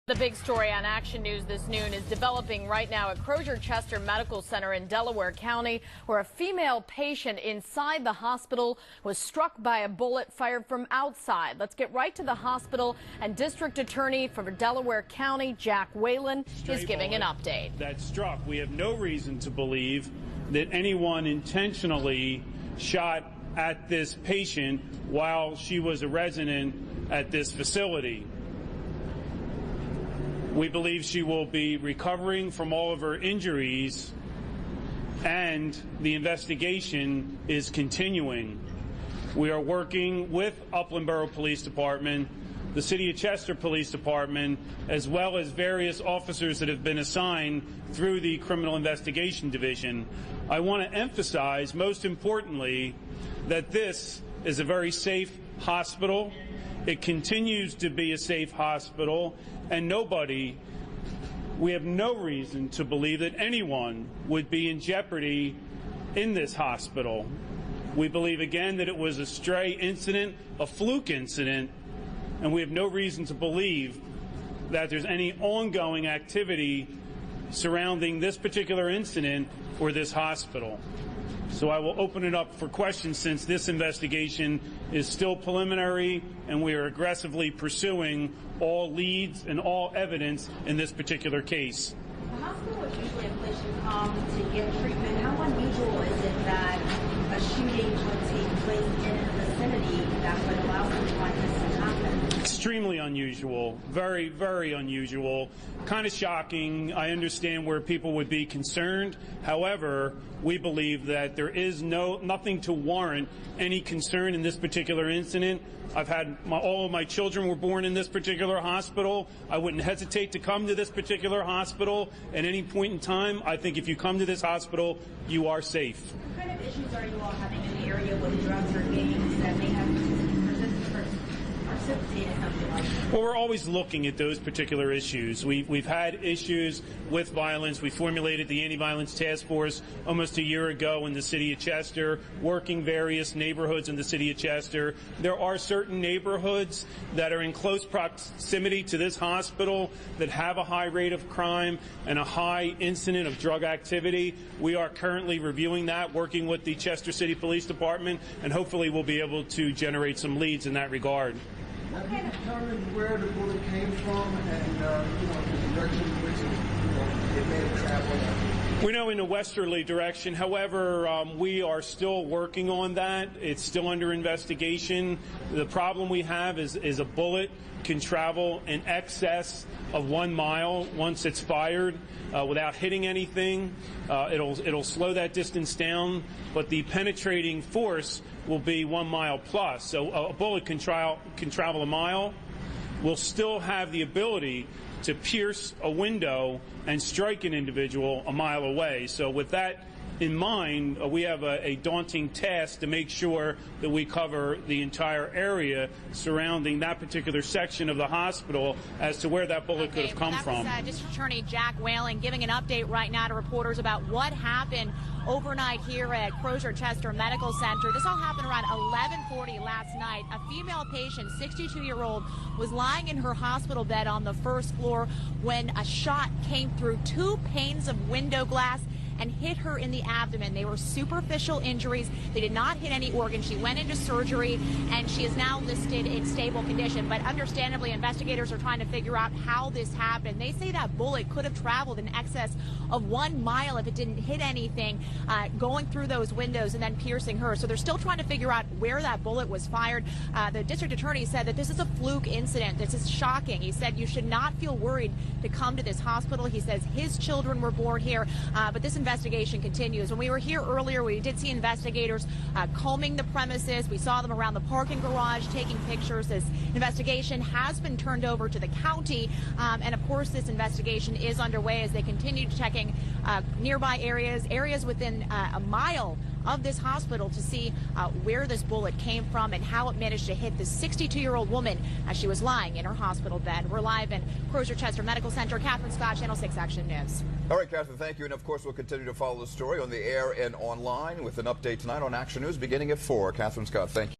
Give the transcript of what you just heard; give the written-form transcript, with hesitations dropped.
The big story on Action News this noon is developing right now at Crozer Chester Medical Center in Delaware County, where a female patient inside the hospital was struck by a bullet fired from outside. Let's get right to the hospital, and District Attorney for Delaware County, Jack Whalen, is giving an update. That struck. We have no reason to believe that anyone intentionally shot at this patient while she was a resident at this facility. We believe she will be recovering from all of her injuries, and the investigation is continuing. We are working with Upland Borough Police Department, the City of Chester Police Department, as well as various officers that have been assigned through the Criminal Investigation Division. I want to emphasize, most importantly, that this is a very safe hospital. It continues to be a safe hospital, and we have no reason to believe that anyone would be in jeopardy in this hospital. We believe, again, that it was a stray incident, a fluke incident, and we have no reason to believe that there's any ongoing activity surrounding this particular incident or this hospital. So I will open it up for questions, since this investigation is still preliminary and we are aggressively pursuing all leads and all evidence in this particular case. The hospital is usually a place you come to get treatment. How unusual is it that a shooting would take place in the vicinity that would allow something like this to happen? Extremely unusual, very, very unusual, kind of shocking. I understand where people would be concerned. However, we believe that there is nothing to warrant any concern in this particular incident. I've had all of my children were born in this particular hospital. I wouldn't hesitate to come to this particular hospital at any point in time. I think if you come to this hospital, you are safe. What kind of issues are you all having in the area with drugs or gangs that may have precipitated something like that? Well, we're always looking at those particular issues. We've had issues with violence. We formulated the Anti-Violence Task Force almost a year ago in the City of Chester, working various neighborhoods in the City of Chester. There are certain neighborhoods that are in close proximity to this hospital that have a high rate of crime and a high incident of drug activity. We are currently reviewing that, working with the Chester City Police Department, and hopefully we'll be able to generate some leads in that regard. Have you determined where the bullet came from and the direction in which it may have traveled? We know in a westerly direction. However, we are still working on that. It's still under investigation. The problem we have is a bullet can travel in excess of 1 mile once it's fired without hitting anything. It'll slow that distance down, but the penetrating force will be 1 mile plus. So a bullet can travel a mile. Will still have the ability to pierce a window and strike an individual a mile away. So with that in mind, we have a daunting task to make sure that we cover the entire area surrounding that particular section of the hospital as to where that bullet could have come from. That was District Attorney Jack Whalen giving an update right now to reporters about what happened overnight here at Crozer Chester Medical Center. This all happened around 11:40 last night. A female patient, 62-year-old, was lying in her hospital bed on the first floor when a shot came through 2 panes of window glass and hit her in the abdomen. They were superficial injuries. They did not hit any organ. She went into surgery, and she is now listed in stable condition. But understandably, investigators are trying to figure out how this happened. They say that bullet could have traveled in excess of 1 mile if it didn't hit anything, going through those windows and then piercing her. So they're still trying to figure out where that bullet was fired. The district attorney said that this is a fluke incident. This is shocking. He said you should not feel worried to come to this hospital. He says his children were born here, but this investigation continues. When we were here earlier, we did see investigators combing the premises. We saw them around the parking garage taking pictures. This investigation has been turned over to the county, and of course this investigation is underway as they continue checking nearby areas within a mile of this hospital to see where this bullet came from and how it managed to hit this 62-year-old woman as she was lying in her hospital bed. We're live in Crozer Chester Medical Center. Catherine Scott, Channel 6 Action News. All right, Catherine, thank you. And of course, we'll continue to follow the story on the air and online with an update tonight on Action News beginning at 4. Catherine Scott, thank you.